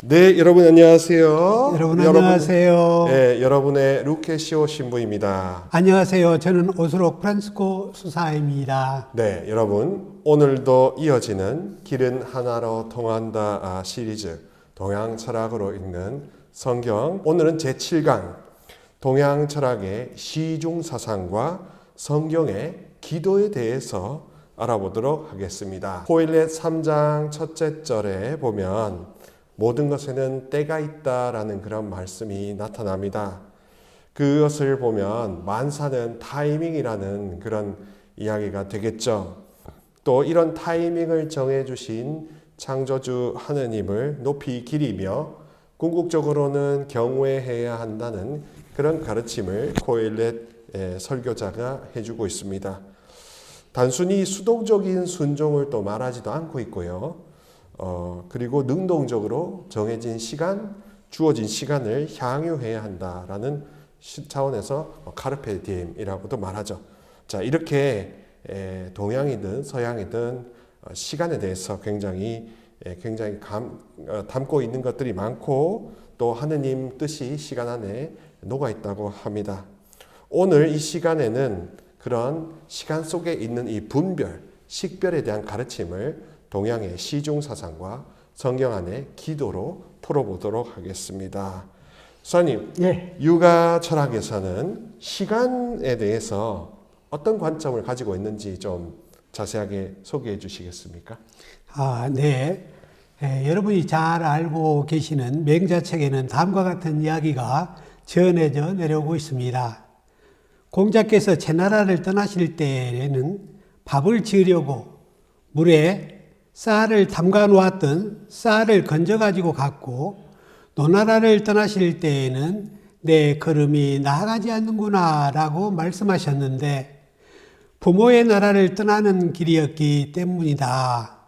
네, 여러분 안녕하세요. 여러분 안녕하세요. 네, 여러분의 루케시오 신부입니다. 안녕하세요. 저는 오스로 프란스코 수사입니다. 네, 여러분 오늘도 이어지는 길은 하나로 통한다 시리즈 동양 철학으로 읽는 성경, 오늘은 제7강 동양 철학의 시중 사상과 성경의 기도에 대해서 알아보도록 하겠습니다. 코일렛 3장 첫째 절에 보면 모든 것에는 때가 있다라는 그런 말씀이 나타납니다. 그것을 보면 만사는 타이밍이라는 그런 이야기가 되겠죠. 또 이런 타이밍을 정해주신 창조주 하느님을 높이 기리며 궁극적으로는 경외해야 한다는 그런 가르침을 코일렛 설교자가 해주고 있습니다. 단순히 수동적인 순종을 또 말하지도 않고 있고요. 그리고 능동적으로 정해진 시간, 주어진 시간을 향유해야 한다라는 차원에서 카르페 디엠이라고도 말하죠. 자, 이렇게 동양이든 서양이든 시간에 대해서 굉장히 담고 있는 것들이 많고 또 하느님 뜻이 시간 안에 녹아 있다고 합니다. 오늘 이 시간에는 그런 시간 속에 있는 이 분별, 식별에 대한 가르침을 동양의 시중 사상과 성경 안의 기도로 풀어보도록 하겠습니다. 수사님, 네. 육아 철학에서는 시간에 대해서 어떤 관점을 가지고 있는지 좀 자세하게 소개해 주시겠습니까? 네. 여러분이 잘 알고 계시는 맹자책에는 다음과 같은 이야기가 전해져 내려오고 있습니다. 공자께서 제나라를 떠나실 때에는 밥을 지으려고 물에 쌀을 담가 놓았던 쌀을 건져 가지고 갔고, 노나라를 떠나실 때에는 내 걸음이 나아가지 않는구나 라고 말씀하셨는데, 부모의 나라를 떠나는 길이었기 때문이다.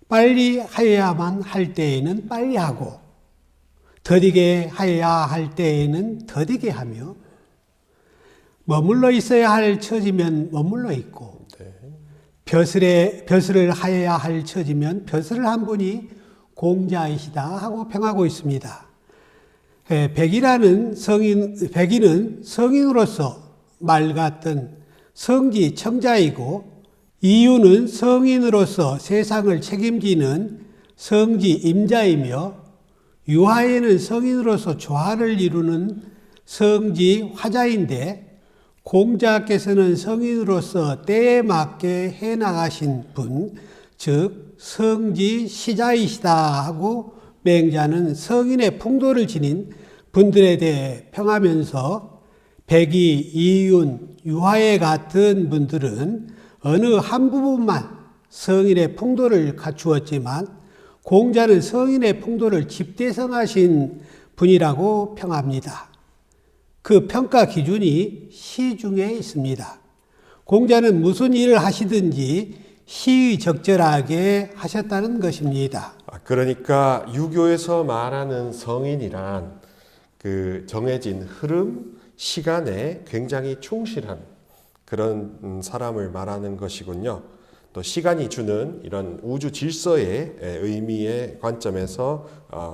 빨리 하여야만 할 때에는 빨리 하고, 더디게 하여야 할 때에는 더디게 하며, 머물러 있어야 할 처지면 머물러 있고, 벼슬을 하여야 할 처지면 벼슬을 한 분이 공자이시다 하고 평하고 있습니다. 백인은 성인으로서 맑았던 성지 청자이고, 이유는 성인으로서 세상을 책임지는 성지 임자이며, 유하에는 성인으로서 조화를 이루는 성지 화자인데, 공자께서는 성인으로서 때에 맞게 해나가신 분, 즉 성지 시자이시다 하고 맹자는 성인의 풍도를 지닌 분들에 대해 평하면서, 백이, 이윤, 유하에 같은 분들은 어느 한 부분만 성인의 풍도를 갖추었지만 공자는 성인의 풍도를 집대성하신 분이라고 평합니다. 그 평가 기준이 시중에 있습니다. 공자는 무슨 일을 하시든지 시의적절하게 하셨다는 것입니다. 그러니까 유교에서 말하는 성인이란 그 정해진 흐름, 시간에 굉장히 충실한 그런 사람을 말하는 것이군요. 또 시간이 주는 이런 우주 질서의 의미의 관점에서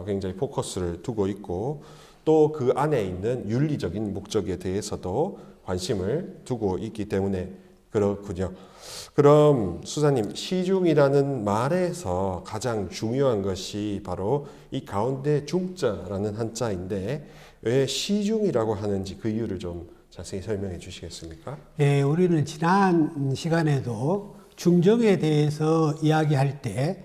굉장히 포커스를 두고 있고, 또 그 안에 있는 윤리적인 목적에 대해서도 관심을 두고 있기 때문에 그렇군요. 그럼 수사님, 시중이라는 말에서 가장 중요한 것이 바로 이 가운데 중자라는 한자인데 왜 시중이라고 하는지 그 이유를 좀 자세히 설명해 주시겠습니까? 예, 우리는 지난 시간에도 중정에 대해서 이야기할 때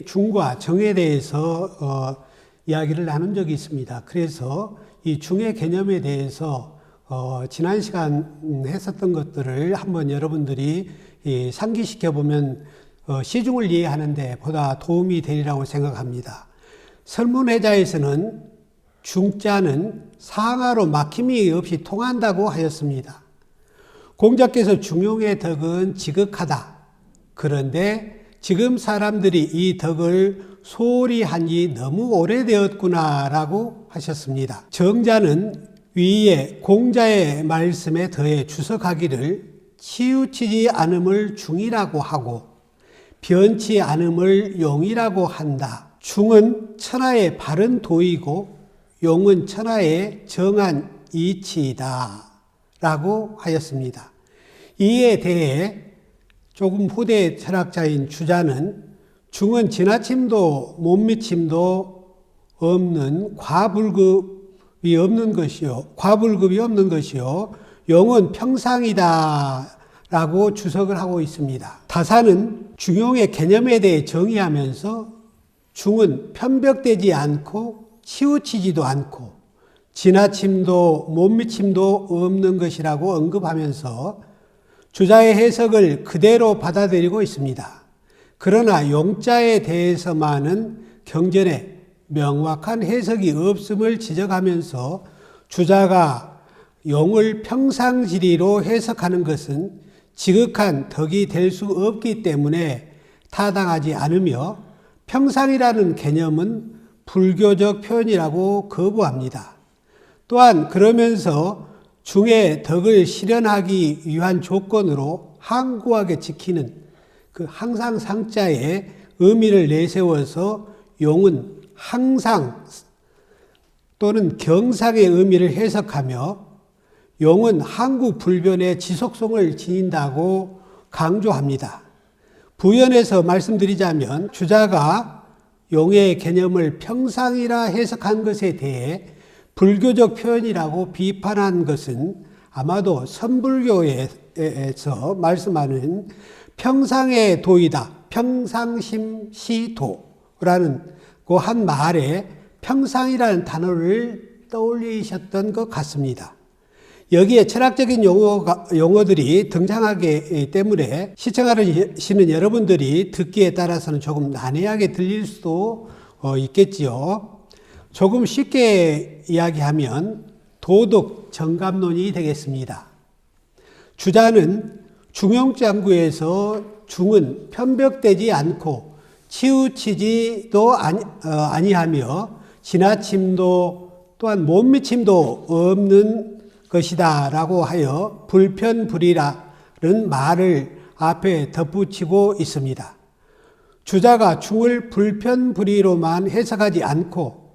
중과 정에 대해서 이야기를 나눈 적이 있습니다. 그래서 이 중의 개념에 대해서 지난 시간 했었던 것들을 한번 여러분들이 상기시켜 보면 시중을 이해하는 데 보다 도움이 되리라고 생각합니다. 설문회자에서는 중자는 상하로 막힘이 없이 통한다고 하였습니다. 공자께서 중용의 덕은 지극하다. 그런데 지금 사람들이 이 덕을 소홀히 한 지 너무 오래되었구나라고 하셨습니다. 정자는 위에 공자의 말씀에 더해 주석하기를 치우치지 않음을 중이라고 하고 변치 않음을 용이라고 한다. 중은 천하의 바른 도이고 용은 천하의 정한 이치이다 라고 하였습니다. 이에 대해 조금 후대 철학자인 주자는 중은 지나침도 못 미침도 없는 과불급이 없는 것이요 용은 평상이다 라고 주석을 하고 있습니다. 다사는 중용의 개념에 대해 정의하면서 중은 편벽되지 않고 치우치지도 않고 지나침도 못 미침도 없는 것이라고 언급하면서 주자의 해석을 그대로 받아들이고 있습니다. 그러나 용자에 대해서만은 경전에 명확한 해석이 없음을 지적하면서 주자가 용을 평상지리로 해석하는 것은 지극한 덕이 될 수 없기 때문에 타당하지 않으며 평상이라는 개념은 불교적 표현이라고 거부합니다. 또한 그러면서 중의 덕을 실현하기 위한 조건으로 항구하게 지키는 그 항상 상자의 의미를 내세워서 용은 항상 또는 경상의 의미를 해석하며 용은 항구 불변의 지속성을 지닌다고 강조합니다. 부연해서 말씀드리자면 주자가 용의 개념을 평상이라 해석한 것에 대해 불교적 표현이라고 비판한 것은 아마도 선불교에서 말씀하는 평상의 도이다, 평상심시도라는 그 한 말에 평상이라는 단어를 떠올리셨던 것 같습니다. 여기에 철학적인 용어들이 등장하기 때문에 시청하시는 여러분들이 듣기에 따라서는 조금 난해하게 들릴 수도 있겠지요. 조금 쉽게 이야기하면 도덕 정감론이 되겠습니다. 주자는 중용장구에서 중은 편벽되지 않고 치우치지도 아니하며 지나침도 또한 못 미침도 없는 것이다 라고 하여 불편불이라는 말을 앞에 덧붙이고 있습니다. 주자가 중을 불편불이로만 해석하지 않고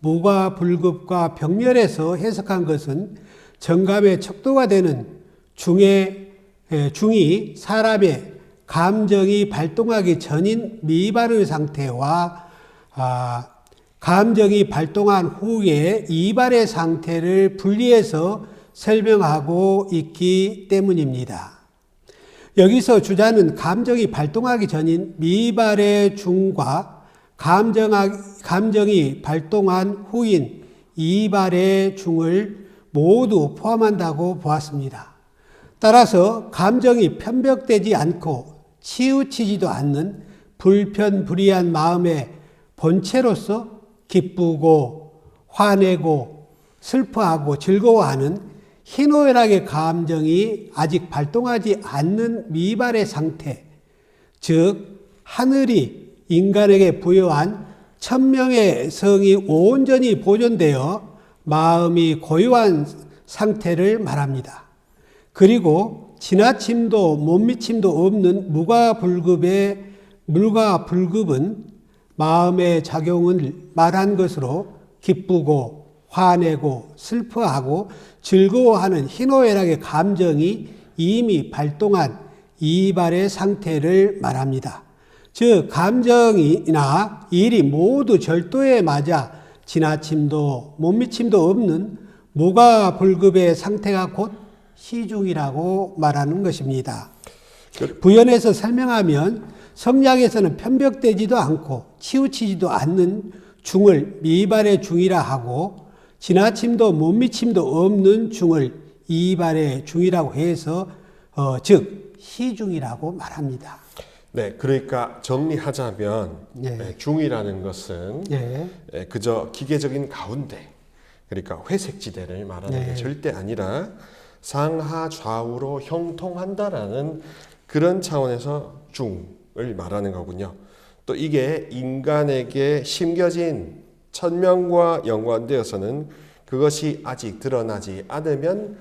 무과불급과 병렬해서 해석한 것은 정감의 척도가 되는 중이 사람의 감정이 발동하기 전인 미발의 상태와 감정이 발동한 후에 이발의 상태를 분리해서 설명하고 있기 때문입니다. 여기서 주자는 감정이 발동하기 전인 미발의 중과 감정이 발동한 후인 이발의 중을 모두 포함한다고 보았습니다. 따라서 감정이 편벽되지 않고 치우치지도 않는 불편불이한 마음의 본체로서 기쁘고 화내고 슬퍼하고 즐거워하는 희노애락의 감정이 아직 발동하지 않는 미발의 상태, 즉 하늘이 인간에게 부여한 천명의 성이 온전히 보존되어 마음이 고요한 상태를 말합니다. 그리고 지나침도 못 미침도 없는 무과불급은 마음의 작용을 말한 것으로 기쁘고 화내고 슬퍼하고 즐거워하는 희노애락의 감정이 이미 발동한 이발의 상태를 말합니다. 즉 감정이나 일이 모두 절도에 맞아 지나침도 못 미침도 없는 무과불급의 상태가 곧 시중이라고 말하는 것입니다. 부연해서 설명하면 성약에서는 편벽되지도 않고 치우치지도 않는 중을 미발의 중이라 하고 지나침도 못 미침도 없는 중을 이발의 중이라고 해서 즉 시중이라고 말합니다. 네, 그러니까 정리하자면 네. 중이라는 것은 네. 그저 기계적인 가운데, 그러니까 회색지대를 말하는 네. 게 절대 아니라 상하 좌우로 형통한다라는 그런 차원에서 중을 말하는 거군요. 또 이게 인간에게 심겨진 천명과 연관되어서는 그것이 아직 드러나지 않으면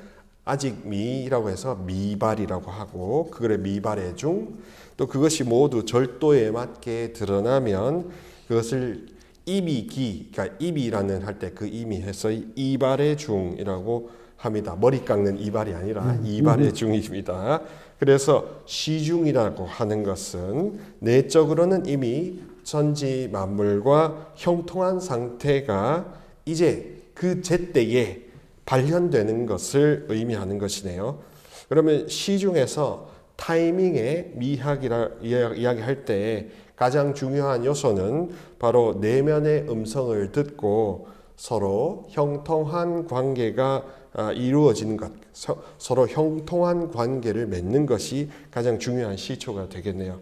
아직 미라고 해서 미발이라고 하고, 그거를 미발의 중, 또 그것이 모두 절도에 맞게 드러나면 그것을 이비기, 그러니까 이비라는 할 때 그 이미해서 이발의 중이라고 합니다. 머리 깎는 이발이 아니라 이발의 중입니다. 그래서 시중이라고 하는 것은 내적으로는 이미 천지 만물과 형통한 상태가 이제 그 제때에 발현되는 것을 의미하는 것이네요. 그러면 시중에서 타이밍의 미학이라 이야기할 때 가장 중요한 요소는 바로 내면의 음성을 듣고 서로 형통한 관계가 이루어지는 것, 서로 형통한 관계를 맺는 것이 가장 중요한 시초가 되겠네요.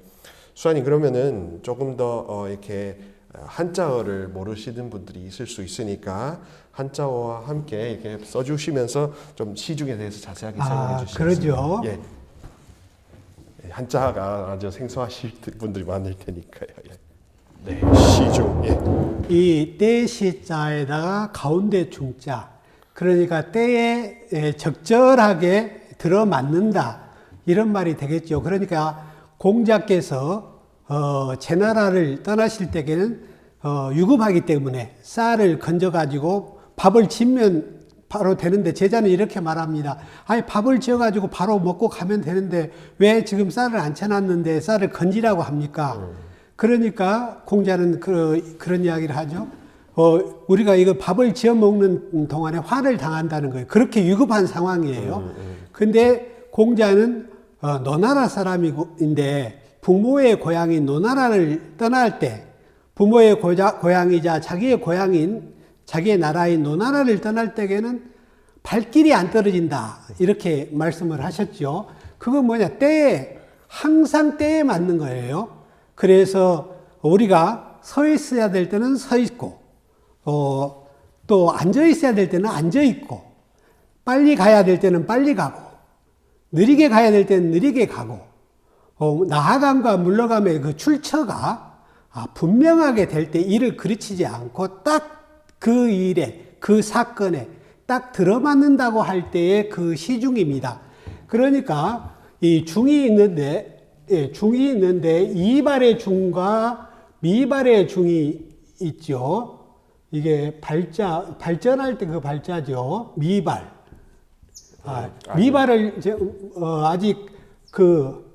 수아님, 그러면은 조금 더 이렇게 한자어를 모르시는 분들이 있을 수 있으니까 한자어와 함께 이렇게 써주시면서 좀 시중에 대해서 자세하게 설명해 주시겠습니까? 그러죠. 예. 한자가 아주 생소하실 분들이 많을 테니까요. 예. 네, 시중. 예. 이 때시자에다가 가운데 중자, 그러니까 때에 적절하게 들어맞는다, 이런 말이 되겠죠. 그러니까 공자께서 제나라를 떠나실 때에는 유급하기 때문에 쌀을 건져가지고 밥을 짓면 바로 되는데, 제자는 이렇게 말합니다. 아니, 밥을 지어가지고 바로 먹고 가면 되는데 왜 지금 쌀을 안 쳐놨는데 쌀을 건지라고 합니까? 그러니까 공자는 그런 이야기를 하죠. 우리가 이거 밥을 지어 먹는 동안에 화를 당한다는 거예요. 그렇게 위급한 상황이에요. 근데 공자는 노나라 사람인데 부모의 고향인 노나라를 떠날 때, 부모의 고향이자 자기의 고향인 자기의 나라인 노나라를 떠날 때에는 발길이 안 떨어진다, 이렇게 말씀을 하셨죠. 그건 뭐냐, 때에, 항상 때에 맞는 거예요. 그래서 우리가 서 있어야 될 때는 서 있고, 또 앉아 있어야 될 때는 앉아 있고, 빨리 가야 될 때는 빨리 가고, 느리게 가야 될 때는 느리게 가고, 나아감과 물러감의 그 출처가 분명하게 될 때 일을 그르치지 않고 딱 그 일에, 그 사건에 딱 들어맞는다고 할 때의 그 시중입니다. 그러니까 이 중이 있는데, 이발의 중과 미발의 중이 있죠. 이게 발전할 때 그 발자죠. 미발. 미발을 아직 그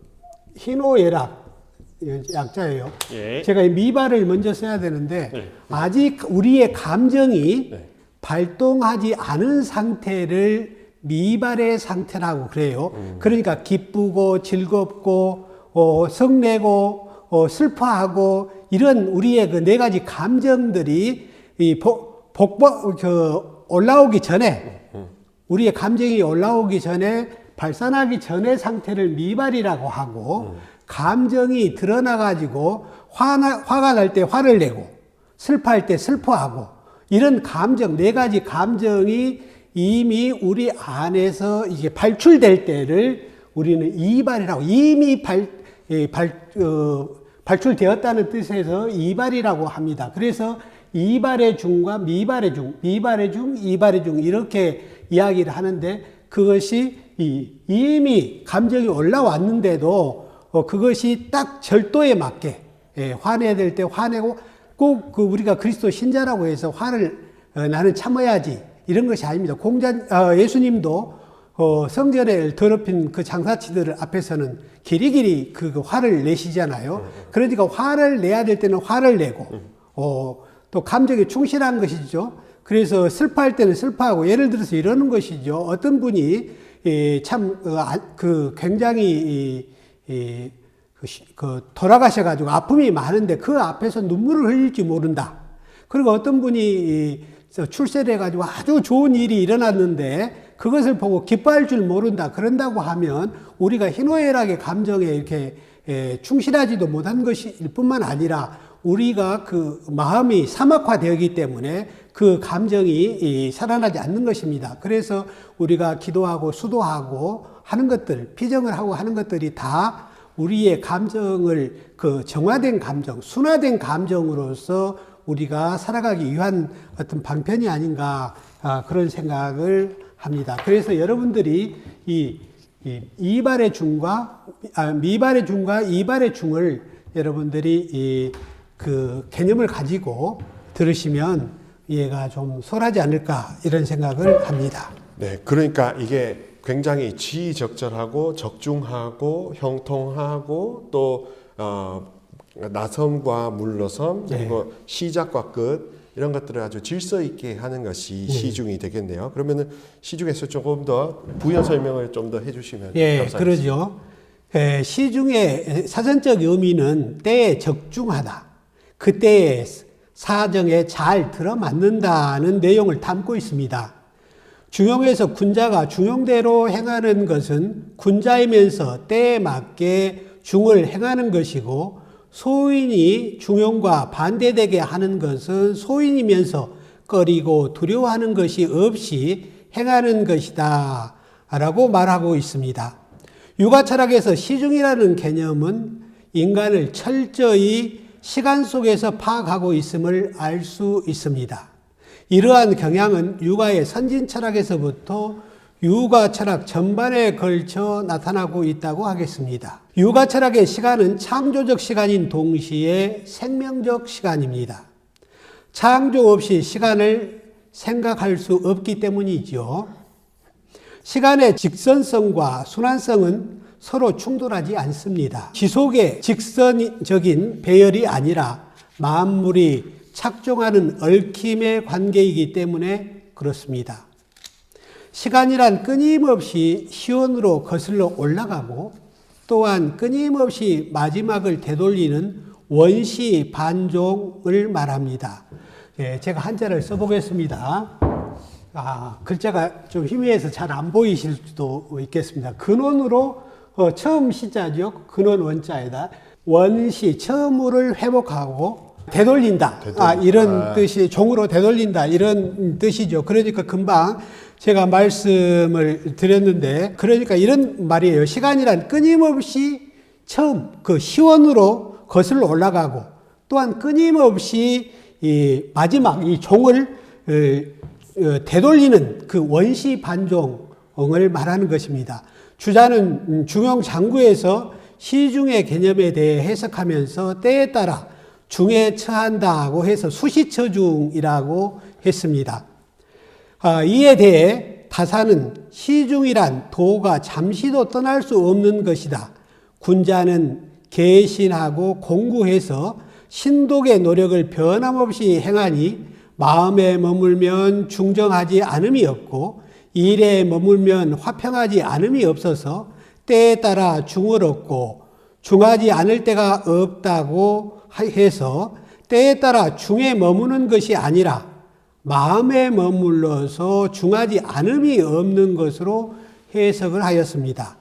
희노애락 약자예요. 예. 제가 이 미발을 먼저 써야 되는데, 네. 아직 우리의 감정이 네. 발동하지 않은 상태를 미발의 상태라고 그래요. 그러니까 기쁘고 즐겁고 성내고 슬퍼하고 이런 우리의 그 네 가지 감정들이 올라오기 전에, 우리의 감정이 올라오기 전에, 발산하기 전의 상태를 미발이라고 하고, 감정이 드러나가지고 화가 날 때 화를 내고, 슬퍼할 때 슬퍼하고, 이런 감정, 네 가지 감정이 이미 우리 안에서 이게 발출될 때를 우리는 이발이라고, 이미 발출되었다는 뜻에서 이발이라고 합니다. 그래서 이발의 중과 미발의 중, 미발의 중, 이발의 중, 이렇게 이야기를 하는데, 그것이 이미 감정이 올라왔는데도 그것이 딱 절도에 맞게, 화내야 될 때 화내고, 꼭 우리가 그리스도 신자라고 해서 화를 나는 참아야지, 이런 것이 아닙니다. 예수님도 성전에 더럽힌 그 장사치들 앞에서는 길이길이 그 화를 내시잖아요. 그러니까 화를 내야 될 때는 화를 내고, 또 감정에 충실한 것이죠. 그래서 슬퍼할 때는 슬퍼하고, 예를 들어서 이러는 것이죠. 어떤 분이 굉장히 돌아가셔가지고 아픔이 많은데 그 앞에서 눈물을 흘릴지 모른다. 그리고 어떤 분이 출세를 해가지고 아주 좋은 일이 일어났는데 그것을 보고 기뻐할 줄 모른다. 그런다고 하면 우리가 희노애락의 감정에 이렇게 충실하지도 못한 것일 뿐만 아니라 우리가 그 마음이 사막화되었기 때문에 그 감정이 살아나지 않는 것입니다. 그래서 우리가 기도하고 수도하고 하는 것들, 피정을 하고 하는 것들이 다 우리의 감정을 그 정화된 감정, 순화된 감정으로서 우리가 살아가기 위한 어떤 방편이 아닌가, 그런 생각을 합니다. 그래서 여러분들이 미발의 중과 이발의 중을 여러분들이 그 개념을 가지고 들으시면 이해가 좀 sol하지 않을까 이런 생각을 합니다. 네, 그러니까 이게 굉장히 지적절하고 적중하고 형통하고 또 나섬과 물러섬 그리고 시작과 끝 이런 것들을 아주 질서 있게 하는 것이 시중이 되겠네요. 그러면은 시중에서 조금 더 부연 설명을 좀 더 해주시면 감사하겠습니다. 그러죠. 시중의 사전적 의미는 때에 적중하다. 그때의 사정에 잘 들어맞는다는 내용을 담고 있습니다. 중용에서 군자가 중용대로 행하는 것은 군자이면서 때에 맞게 중을 행하는 것이고 소인이 중용과 반대되게 하는 것은 소인이면서 꺼리고 두려워하는 것이 없이 행하는 것이다 라고 말하고 있습니다. 유가철학에서 시중이라는 개념은 인간을 철저히 시간 속에서 파악하고 있음을 알 수 있습니다. 이러한 경향은 유가의 선진 철학에서부터 유가 철학 전반에 걸쳐 나타나고 있다고 하겠습니다. 유가 철학의 시간은 창조적 시간인 동시에 생명적 시간입니다. 창조 없이 시간을 생각할 수 없기 때문이죠. 시간의 직선성과 순환성은 서로 충돌하지 않습니다. 지속의 직선적인 배열이 아니라 만물이 착종하는 얽힘의 관계이기 때문에 그렇습니다. 시간이란 끊임없이 시온으로 거슬러 올라가고 또한 끊임없이 마지막을 되돌리는 원시 반종을 말합니다. 제가 한자를 써보겠습니다. 글자가 좀 희미해서 잘 안 보이실 수도 있겠습니다. 근원으로 처음 시자죠. 근원 원자에다 원시 처음을 회복하고 되돌린다. 이런 뜻이 종으로 되돌린다. 이런 뜻이죠. 그러니까 금방 제가 말씀을 드렸는데 그러니까 이런 말이에요. 시간이란 끊임없이 처음 그 시원으로 거슬러 올라가고 또한 끊임없이 이 마지막 이 종을 되돌리는 그 원시 반종을 말하는 것입니다. 주자는 중용장구에서 시중의 개념에 대해 해석하면서 때에 따라 중에 처한다고 해서 수시처중이라고 했습니다. 이에 대해 타사는 시중이란 도가 잠시도 떠날 수 없는 것이다. 군자는 개신하고 공구해서 신독의 노력을 변함없이 행하니 마음에 머물면 중정하지 않음이 없고 일에 머물면 화평하지 않음이 없어서 때에 따라 중을 얻고 중하지 않을 때가 없다고 해서 때에 따라 중에 머무는 것이 아니라 마음에 머물러서 중하지 않음이 없는 것으로 해석을 하였습니다.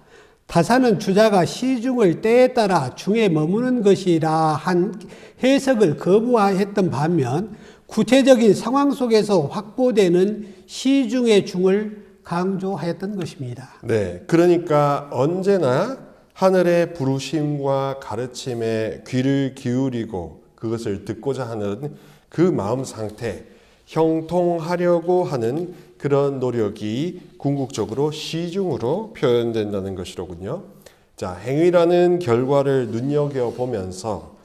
타사는 주자가 시중을 때에 따라 중에 머무는 것이라 한 해석을 거부했던 반면 구체적인 상황 속에서 확보되는 시중의 중을 강조하였던 것입니다. 네, 그러니까 언제나 하늘의 부르심과 가르침에 귀를 기울이고 그것을 듣고자 하는 그 마음 상태, 형통하려고 하는 그런 노력이 궁극적으로 시중으로 표현된다는 것이로군요. 자, 행위라는 결과를 눈여겨보면서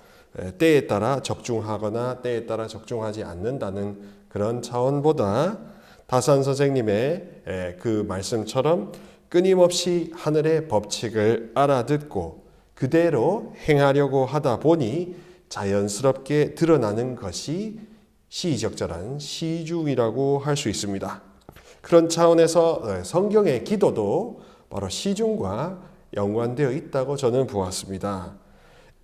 때에 따라 적중하거나 때에 따라 적중하지 않는다는 그런 차원보다 다산 선생님의 그 말씀처럼 끊임없이 하늘의 법칙을 알아듣고 그대로 행하려고 하다 보니 자연스럽게 드러나는 것이 시적절한 시중이라고 할 수 있습니다. 그런 차원에서 성경의 기도도 바로 시중과 연관되어 있다고 저는 보았습니다.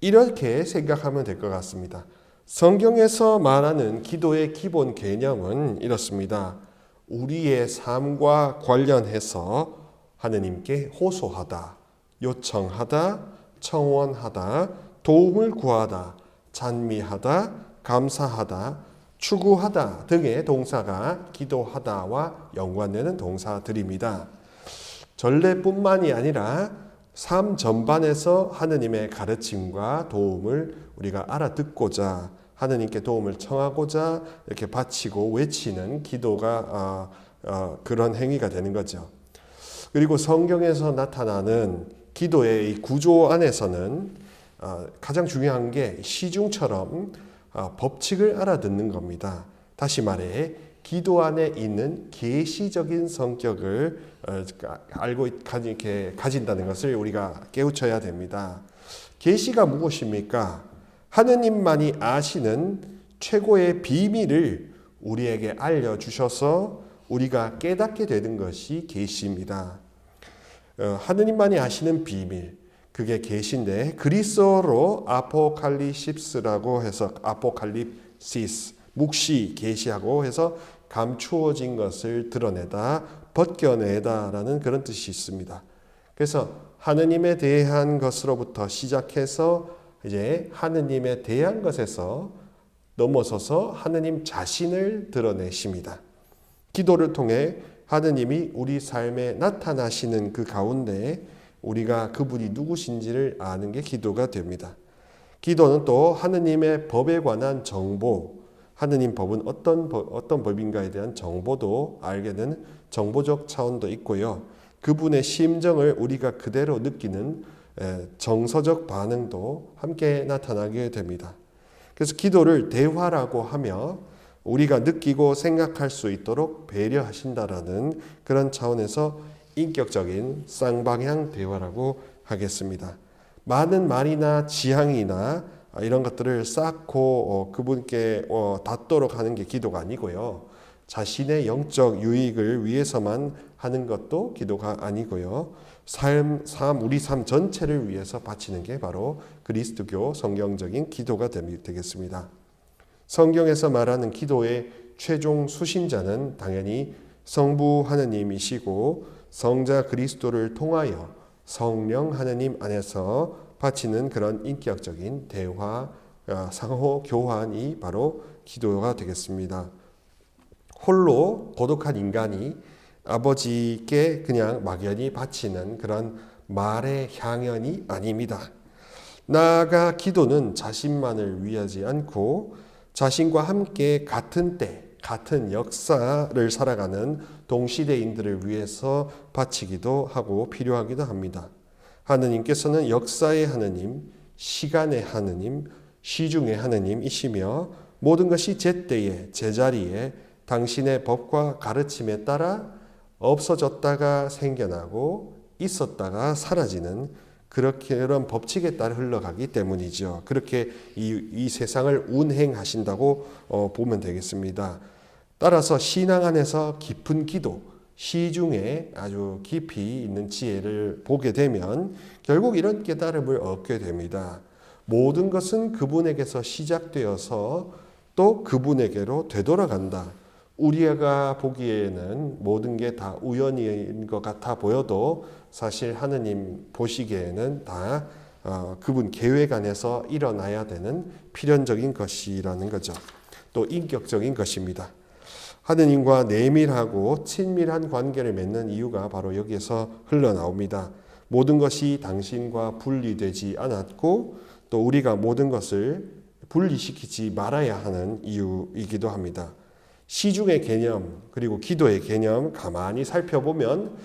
이렇게 생각하면 될 것 같습니다. 성경에서 말하는 기도의 기본 개념은 이렇습니다. 우리의 삶과 관련해서 하느님께 호소하다, 요청하다, 청원하다, 도움을 구하다, 찬미하다, 감사하다, 추구하다 등의 동사가 기도하다와 연관되는 동사들입니다. 전례뿐만이 아니라 삶 전반에서 하느님의 가르침과 도움을 우리가 알아듣고자 하느님께 도움을 청하고자 이렇게 바치고 외치는 기도가 그런 행위가 되는 거죠. 그리고 성경에서 나타나는 기도의 이 구조 안에서는 가장 중요한 게 시중처럼 법칙을 알아듣는 겁니다. 다시 말해 기도 안에 있는 계시적인 성격을 가진다는 것을 우리가 깨우쳐야 됩니다. 계시가 무엇입니까? 하느님만이 아시는 최고의 비밀을 우리에게 알려주셔서 우리가 깨닫게 되는 것이 계시입니다. 하느님만이 아시는 비밀, 그게 계시인데 그리스어로 아포칼리십스라고 해서 아포칼립시스, 묵시, 계시하고 해서 감추어진 것을 드러내다, 벗겨내다라는 그런 뜻이 있습니다. 그래서 하느님에 대한 것으로부터 시작해서 이제 하느님에 대한 것에서 넘어서서 하느님 자신을 드러내십니다. 기도를 통해 하느님이 우리 삶에 나타나시는 그 가운데 우리가 그분이 누구신지를 아는 게 기도가 됩니다. 기도는 또 하느님의 법에 관한 정보, 하느님 법은 어떤 법인가에 대한 정보도 알게 되는 정보적 차원도 있고요. 그분의 심정을 우리가 그대로 느끼는 정서적 반응도 함께 나타나게 됩니다. 그래서 기도를 대화라고 하며 우리가 느끼고 생각할 수 있도록 배려하신다라는 그런 차원에서 인격적인 쌍방향 대화라고 하겠습니다. 많은 말이나 지향이나 이런 것들을 쌓고 그분께 닿도록 하는 게 기도가 아니고요. 자신의 영적 유익을 위해서만 하는 것도 기도가 아니고요. 우리 삶 전체를 위해서 바치는 게 바로 그리스도교 성경적인 기도가 되겠습니다. 성경에서 말하는 기도의 최종 수신자는 당연히 성부 하느님이시고 성자 그리스도를 통하여 성령 하느님 안에서 바치는 그런 인격적인 대화, 상호 교환이 바로 기도가 되겠습니다. 홀로 고독한 인간이 아버지께 그냥 막연히 바치는 그런 말의 향연이 아닙니다. 나아가 기도는 자신만을 위하지 않고 자신과 함께 같은 때, 같은 역사를 살아가는 동시대인들을 위해서 바치기도 하고 필요하기도 합니다. 하느님께서는 역사의 하느님, 시간의 하느님, 시중의 하느님이시며 모든 것이 제때에 제자리에 당신의 법과 가르침에 따라 없어졌다가 생겨나고 있었다가 사라지는 그런 법칙에 따라 흘러가기 때문이죠. 그렇게 이 세상을 운행하신다고 보면 되겠습니다. 따라서 신앙 안에서 깊은 기도, 시중에 아주 깊이 있는 지혜를 보게 되면 결국 이런 깨달음을 얻게 됩니다. 모든 것은 그분에게서 시작되어서 또 그분에게로 되돌아간다. 우리가 보기에는 모든 게 다 우연인 것 같아 보여도 사실 하느님 보시기에는 다 그분 계획 안에서 일어나야 되는 필연적인 것이라는 거죠. 또 인격적인 것입니다. 하느님과 내밀하고 친밀한 관계를 맺는 이유가 바로 여기에서 흘러나옵니다. 모든 것이 당신과 분리되지 않았고 또 우리가 모든 것을 분리시키지 말아야 하는 이유이기도 합니다. 시중의 개념 그리고 기도의 개념 가만히 살펴보면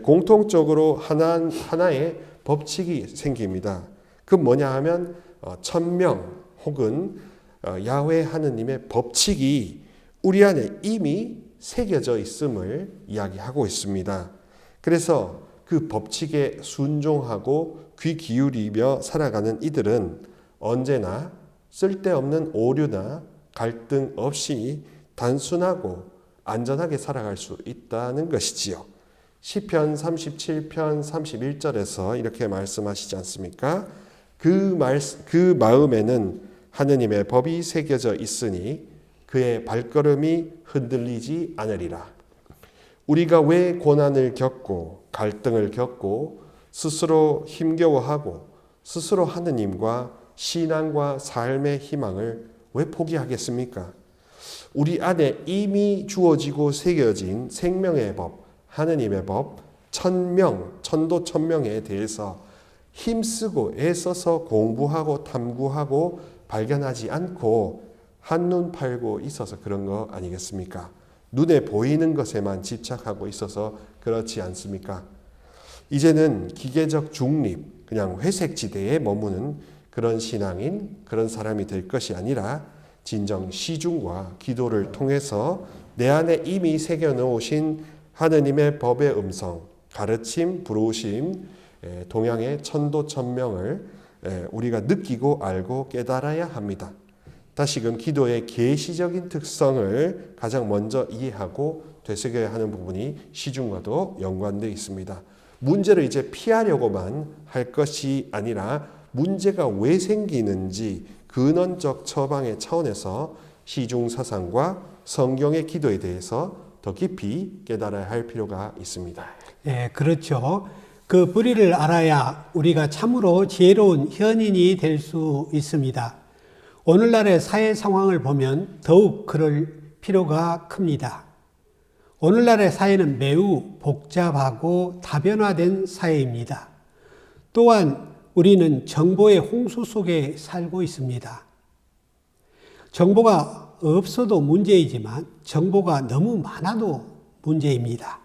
공통적으로 하나의 법칙이 생깁니다. 그 뭐냐 하면 천명 혹은 야훼 하느님의 법칙이 우리 안에 이미 새겨져 있음을 이야기하고 있습니다. 그래서 그 법칙에 순종하고 귀 기울이며 살아가는 이들은 언제나 쓸데없는 오류나 갈등 없이 단순하고 안전하게 살아갈 수 있다는 것이지요. 시편 37편 31절에서 이렇게 말씀하시지 않습니까? 그 마음에는 하느님의 법이 새겨져 있으니 그의 발걸음이 흔들리지 않으리라. 우리가 왜 고난을 겪고 갈등을 겪고 스스로 힘겨워하고 스스로 하느님과 신앙과 삶의 희망을 왜 포기하겠습니까? 우리 안에 이미 주어지고 새겨진 생명의 법, 하느님의 법, 천도 천명에 대해서 힘쓰고 애써서 공부하고 탐구하고 발견하지 않고 한눈 팔고 있어서 그런 거 아니겠습니까? 눈에 보이는 것에만 집착하고 있어서 그렇지 않습니까? 이제는 기계적 중립, 그냥 회색 지대에 머무는 그런 신앙인, 그런 사람이 될 것이 아니라 진정 시중과 기도를 통해서 내 안에 이미 새겨 넣으신 하느님의 법의 음성, 가르침, 부르심, 동양의 천도천명을 우리가 느끼고 알고 깨달아야 합니다. 다시금 기도의 계시적인 특성을 가장 먼저 이해하고 되새겨야 하는 부분이 시중과도 연관되어 있습니다. 문제를 이제 피하려고만 할 것이 아니라 문제가 왜 생기는지 근원적 처방의 차원에서 시중 사상과 성경의 기도에 대해서 더 깊이 깨달아야 할 필요가 있습니다. 예, 그렇죠. 그 뿌리를 알아야 우리가 참으로 지혜로운 현인이 될 수 있습니다. 오늘날의 사회 상황을 보면 더욱 그럴 필요가 큽니다. 오늘날의 사회는 매우 복잡하고 다변화된 사회입니다. 또한 우리는 정보의 홍수 속에 살고 있습니다. 정보가 없어도 문제이지만 정보가 너무 많아도 문제입니다.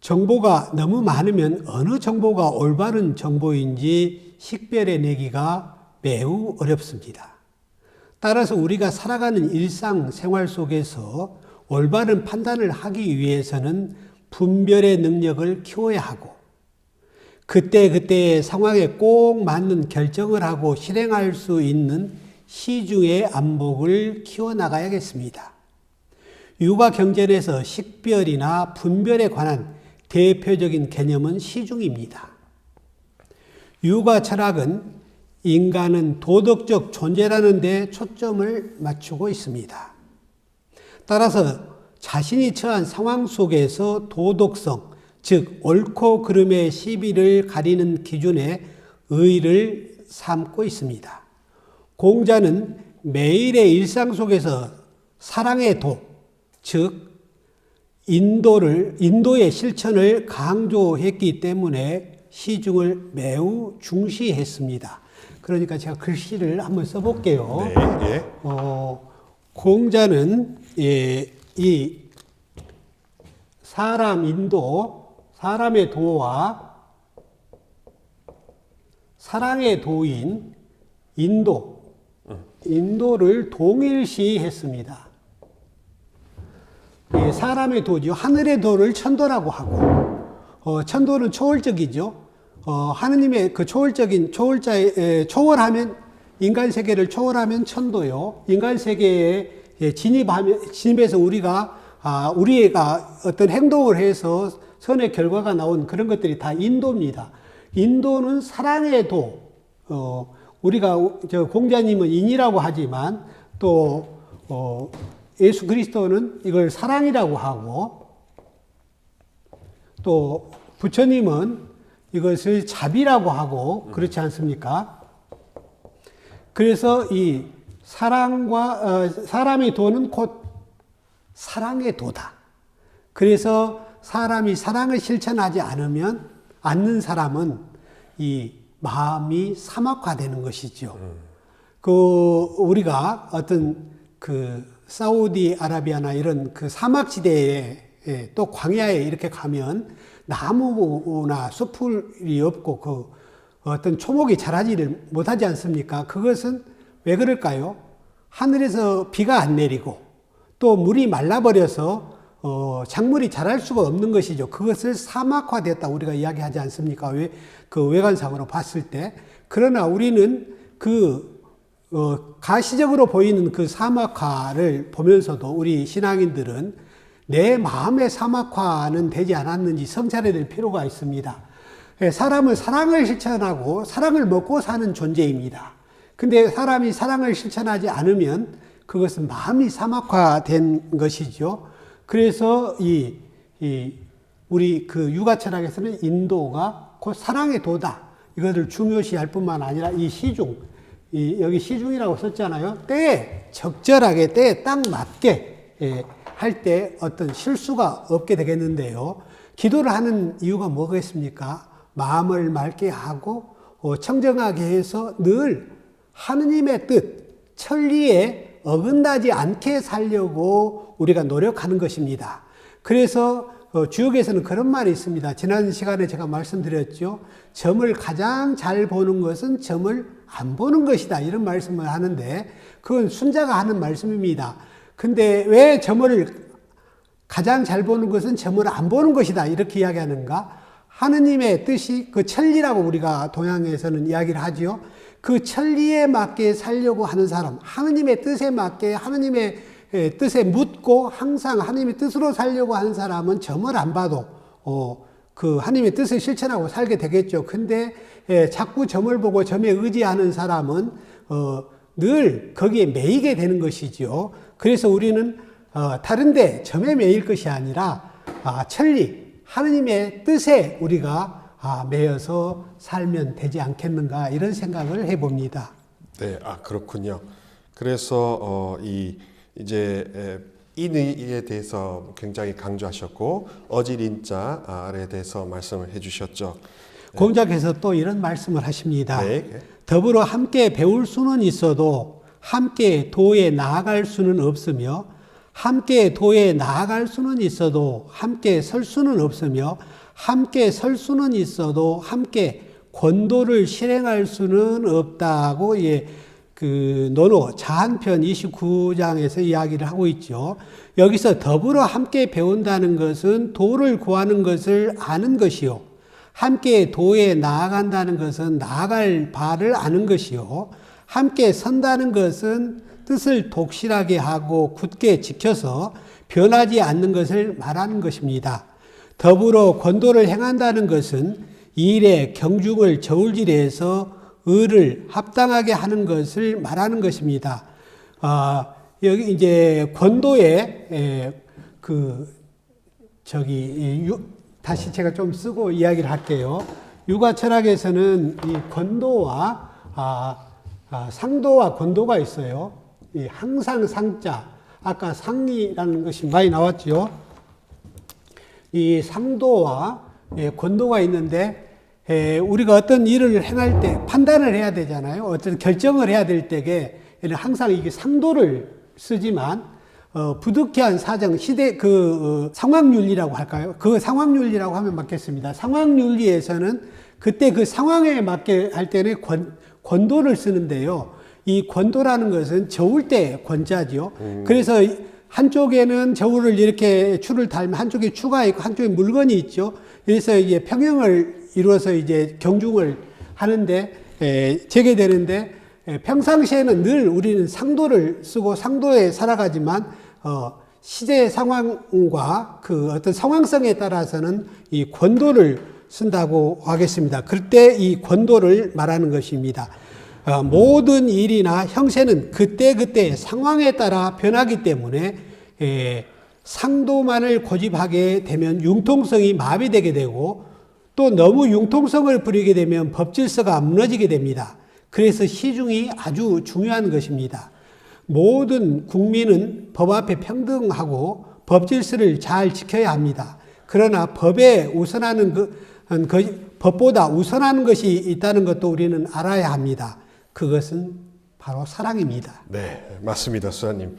정보가 너무 많으면 어느 정보가 올바른 정보인지 식별해내기가 매우 어렵습니다. 따라서 우리가 살아가는 일상생활 속에서 올바른 판단을 하기 위해서는 분별의 능력을 키워야 하고 그때그때의 상황에 꼭 맞는 결정을 하고 실행할 수 있는 시중의 안목을 키워나가야겠습니다. 육아 경전에서 식별이나 분별에 관한 대표적인 개념은 시중입니다. 육아 철학은 인간은 도덕적 존재라는 데 초점을 맞추고 있습니다. 따라서 자신이 처한 상황 속에서 도덕성, 즉 옳고 그름의 시비를 가리는 기준에 의의를 삼고 있습니다. 공자는 매일의 일상 속에서 사랑의 도, 즉 인도의 실천을 강조했기 때문에 시중을 매우 중시했습니다. 그러니까 제가 글씨를 한번 써볼게요. 네, 예. 공자는 이 사람 인도, 사람의 도와 사랑의 도인 인도를 동일시했습니다. 사람의 도죠. 하늘의 도를 천도라고 하고, 천도는 초월적이죠. 하느님의 그 초월하면, 인간 세계를 초월하면 천도요. 인간 세계에 진입해서 우리가 어떤 행동을 해서 선의 결과가 나온 그런 것들이 다 인도입니다. 인도는 사랑의 도, 우리가 공자님은 인이라고 하지만 또 예수 그리스도는 이걸 사랑이라고 하고 또 부처님은 이것을 자비라고 하고 그렇지 않습니까? 그래서 이 사람의 도는 곧 사랑의 도다. 그래서 사람이 사랑을 실천하지 않는 사람은 이 마음이 사막화되는 것이죠. 우리가 어떤 사우디아라비아나 이런 사막지대에 또 광야에 이렇게 가면 나무나 숲이 없고 어떤 초목이 자라지를 못하지 않습니까? 그것은 왜 그럴까요? 하늘에서 비가 안 내리고 또 물이 말라버려서 작물이 자랄 수가 없는 것이죠. 그것을 사막화됐다 우리가 이야기하지 않습니까? 외관상으로 봤을 때. 그러나 우리는 가시적으로 보이는 그 사막화를 보면서도 우리 신앙인들은 내 마음의 사막화는 되지 않았는지 성찰해야 될 필요가 있습니다. 사람은 사랑을 실천하고 사랑을 먹고 사는 존재입니다. 근데 사람이 사랑을 실천하지 않으면 그것은 마음이 사막화된 것이죠. 그래서 우리 육아 철학에서는 인도가 곧 사랑의 도다. 이것을 중요시할 뿐만 아니라 이 시중, 여기 시중이라고 썼잖아요. 때에 적절하게 때에 딱 맞게 할 때 어떤 실수가 없게 되겠는데요. 기도를 하는 이유가 뭐겠습니까? 마음을 맑게 하고 청정하게 해서 늘 하느님의 뜻, 천리에 어긋나지 않게 살려고 우리가 노력하는 것입니다. 그래서 주역에서는 그런 말이 있습니다. 지난 시간에 제가 말씀드렸죠. 점을 가장 잘 보는 것은 점을 안 보는 것이다. 이런 말씀을 하는데 그건 순자가 하는 말씀입니다. 근데 왜 점을 가장 잘 보는 것은 점을 안 보는 것이다. 이렇게 이야기하는가? 하느님의 뜻이 그 천리라고 우리가 동양에서는 이야기를 하죠. 그 천리에 맞게 살려고 하는 사람, 하느님의 뜻에 맞게 하느님의 뜻에 묻고 항상 하느님의 뜻으로 살려고 하는 사람은 점을 안 봐도 그 하느님의 뜻을 실천하고 살게 되겠죠. 근데 자꾸 점을 보고 점에 의지하는 사람은 늘 거기에 매이게 되는 것이죠. 그래서 우리는 다른데 점에 매일 것이 아니라 천리, 하느님의 뜻에 우리가 매여서 살면 되지 않겠는가 이런 생각을 해봅니다. 네, 그렇군요. 그래서 이제 인의에 대해서 굉장히 강조하셨고 어질인자에 대해서 말씀을 해주셨죠. 공작에서 또 이런 말씀을 하십니다. 네. 더불어 함께 배울 수는 있어도 함께 도에 나아갈 수는 없으며 함께 도에 나아갈 수는 있어도 함께 설 수는 없으며 함께 설 수는 있어도 함께 권도를 실행할 수는 없다고 그 논어 자한편 29장에서 이야기를 하고 있죠. 여기서 더불어 함께 배운다는 것은 도를 구하는 것을 아는 것이요. 함께 도에 나아간다는 것은 나아갈 바를 아는 것이요. 함께 선다는 것은 뜻을 독실하게 하고 굳게 지켜서 변하지 않는 것을 말하는 것입니다. 더불어 권도를 행한다는 것은 일의 경중을 저울질해서 의를 합당하게 하는 것을 말하는 것입니다. 여기 이제 권도에 다시 제가 좀 쓰고 이야기를 할게요. 육아 철학에서는 이 권도와 상도와 권도가 있어요. 이 항상 상자, 아까 상이라는 것이 많이 나왔죠. 이 상도와 권도가 있는데 우리가 어떤 일을 행할 때 판단을 해야 되잖아요. 어떤 결정을 해야 될 때에 항상 이게 상도를 쓰지만 부득이한 사정, 시대 상황윤리라고 할까요? 그 상황윤리라고 하면 맞겠습니다. 상황윤리에서는 그때 그 상황에 맞게 할 때는 권도를 쓰는데요. 이 권도라는 것은 저울 때 권자죠. 그래서 한쪽에는 저울을 이렇게 추를 달면 한쪽에 추가 있고 한쪽에 물건이 있죠. 그래서 이게 평형을 이루어서 이제 경중을 하는데 재게 되는데 평상시에는 늘 우리는 상도를 쓰고 상도에 살아가지만 시제 상황과 그 어떤 상황성에 따라서는 이 권도를 쓴다고 하겠습니다. 그때 이 권도를 말하는 것입니다. 모든 일이나 형세는 그때그때 상황에 따라 변하기 때문에 상도만을 고집하게 되면 융통성이 마비되게 되고 또 너무 융통성을 부리게 되면 법질서가 무너지게 됩니다. 그래서 시중이 아주 중요한 것입니다. 모든 국민은 법 앞에 평등하고 법질서를 잘 지켜야 합니다. 그러나 법에 우선하는 법보다 우선하는 것이 있다는 것도 우리는 알아야 합니다. 그것은 바로 사랑입니다. 네, 맞습니다, 수사님.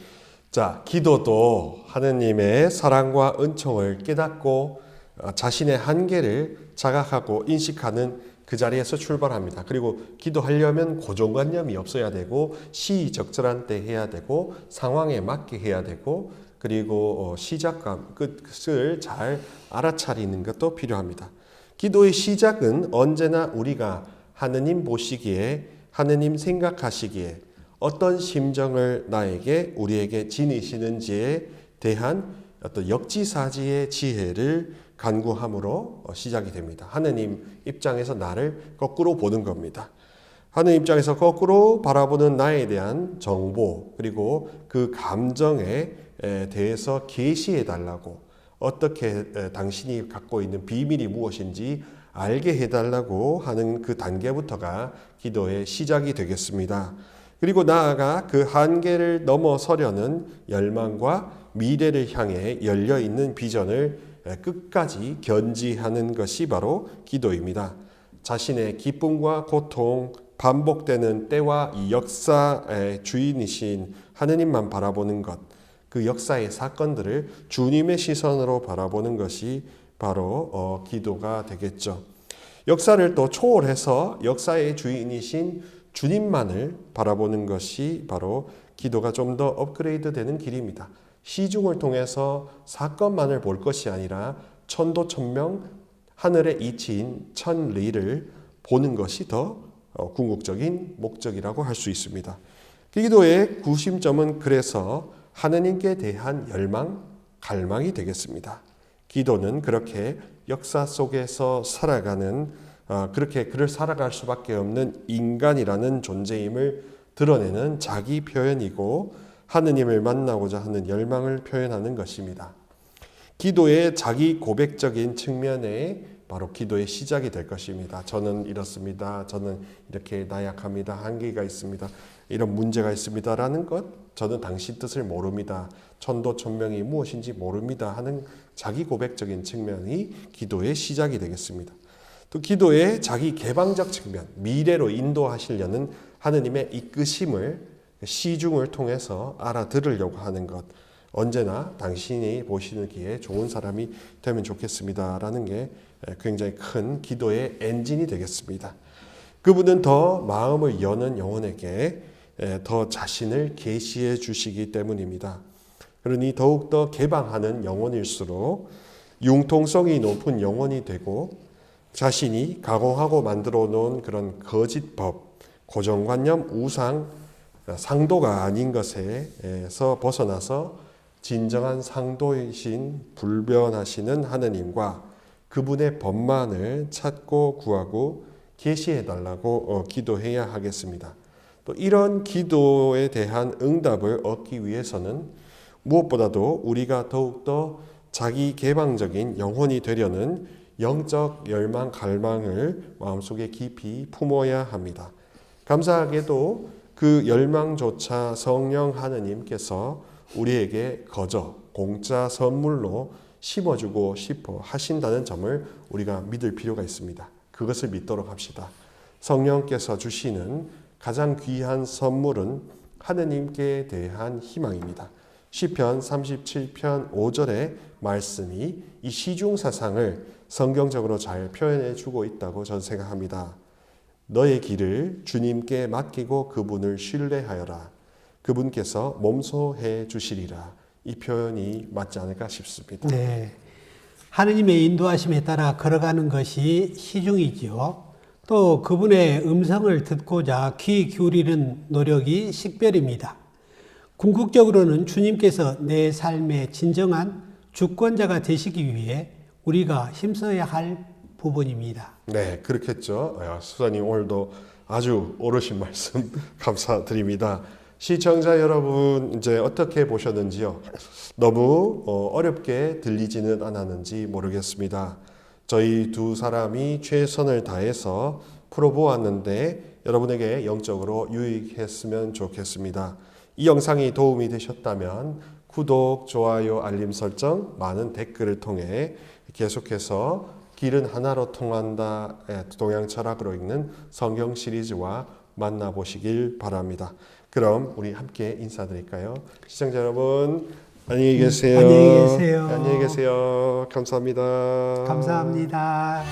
자, 기도도 하느님의 사랑과 은총을 깨닫고 자신의 한계를 자각하고 인식하는 그 자리에서 출발합니다. 그리고 기도하려면 고정관념이 없어야 되고 시적절한 때 해야 되고 상황에 맞게 해야 되고 그리고 시작감, 끝을 잘 알아차리는 것도 필요합니다. 기도의 시작은 언제나 우리가 하느님 보시기에 하느님 생각하시기에 어떤 심정을 우리에게 지니시는지에 대한 어떤 역지사지의 지혜를 간구함으로 시작이 됩니다. 하느님 입장에서 나를 거꾸로 보는 겁니다. 하느님 입장에서 거꾸로 바라보는 나에 대한 정보 그리고 그 감정에 대해서 계시해 달라고 어떻게 당신이 갖고 있는 비밀이 무엇인지 알게 해달라고 하는 그 단계부터가 기도의 시작이 되겠습니다. 그리고 나아가 그 한계를 넘어서려는 열망과 미래를 향해 열려있는 비전을 끝까지 견지하는 것이 바로 기도입니다. 자신의 기쁨과 고통, 반복되는 때와 이 역사의 주인이신 하느님만 바라보는 것, 그 역사의 사건들을 주님의 시선으로 바라보는 것이 바로 기도가 되겠죠. 역사를 또 초월해서 역사의 주인이신 주님만을 바라보는 것이 바로 기도가 좀 더 업그레이드 되는 길입니다. 시중을 통해서 사건만을 볼 것이 아니라 천도천명 하늘의 이치인 천리를 보는 것이 더 궁극적인 목적이라고 할 수 있습니다. 기도의 구심점은 그래서 하느님께 대한 열망, 갈망이 되겠습니다. 기도는 그렇게 역사 속에서 살아가는 그렇게 그를 살아갈 수밖에 없는 인간이라는 존재임을 드러내는 자기 표현이고 하느님을 만나고자 하는 열망을 표현하는 것입니다. 기도의 자기 고백적인 측면에 바로 기도의 시작이 될 것입니다. 저는 이렇습니다. 저는 이렇게 나약합니다. 한계가 있습니다. 이런 문제가 있습니다. 라는 것, 저는 당신 뜻을 모릅니다. 천도천명이 무엇인지 모릅니다. 하는 자기 고백적인 측면이 기도의 시작이 되겠습니다. 또 기도의 자기 개방적 측면, 미래로 인도하시려는 하느님의 이끄심을 시중을 통해서 알아들으려고 하는 것, 언제나 당신이 보시기에 좋은 사람이 되면 좋겠습니다. 라는 게 굉장히 큰 기도의 엔진이 되겠습니다. 그분은 더 마음을 여는 영혼에게 더 자신을 계시해 주시기 때문입니다. 그러니 더욱더 개방하는 영혼일수록 융통성이 높은 영혼이 되고 자신이 가공하고 만들어 놓은 그런 거짓법, 고정관념, 우상, 상도가 아닌 것에서 벗어나서 진정한 상도이신 불변하시는 하느님과 그분의 법만을 찾고 구하고 계시해 달라고 기도해야 하겠습니다. 또 이런 기도에 대한 응답을 얻기 위해서는 무엇보다도 우리가 더욱더 자기 개방적인 영혼이 되려는 영적 열망, 갈망을 마음속에 깊이 품어야 합니다. 감사하게도 그 열망조차 성령 하느님께서 우리에게 거저 공짜 선물로 심어주고 싶어 하신다는 점을 우리가 믿을 필요가 있습니다. 그것을 믿도록 합시다. 성령께서 주시는 가장 귀한 선물은 하느님께 대한 희망입니다. 시편 37편 5절의 말씀이 이 시중사상을 성경적으로 잘 표현해 주고 있다고 저는 생각합니다. 너의 길을 주님께 맡기고 그분을 신뢰하여라. 그분께서 몸소해 주시리라. 이 표현이 맞지 않을까 싶습니다. 네, 하느님의 인도하심에 따라 걸어가는 것이 시중이지요. 또 그분의 음성을 듣고자 귀 기울이는 노력이 식별입니다. 궁극적으로는 주님께서 내 삶의 진정한 주권자가 되시기 위해 우리가 힘써야 할 부분입니다. 네, 그렇겠죠. 수사님 오늘도 아주 옳으신 말씀 감사드립니다. 시청자 여러분 이제 어떻게 보셨는지요? 너무 어렵게 들리지는 않았는지 모르겠습니다. 저희 두 사람이 최선을 다해서 풀어보았는데 여러분에게 영적으로 유익했으면 좋겠습니다. 이 영상이 도움이 되셨다면 구독, 좋아요, 알림 설정, 많은 댓글을 통해 계속해서 길은 하나로 통한다 동양 철학으로 읽는 성경 시리즈와 만나보시길 바랍니다. 그럼 우리 함께 인사드릴까요? 시청자 여러분 안녕히 계세요. 안녕히 계세요. 안녕히 계세요. 감사합니다. 감사합니다.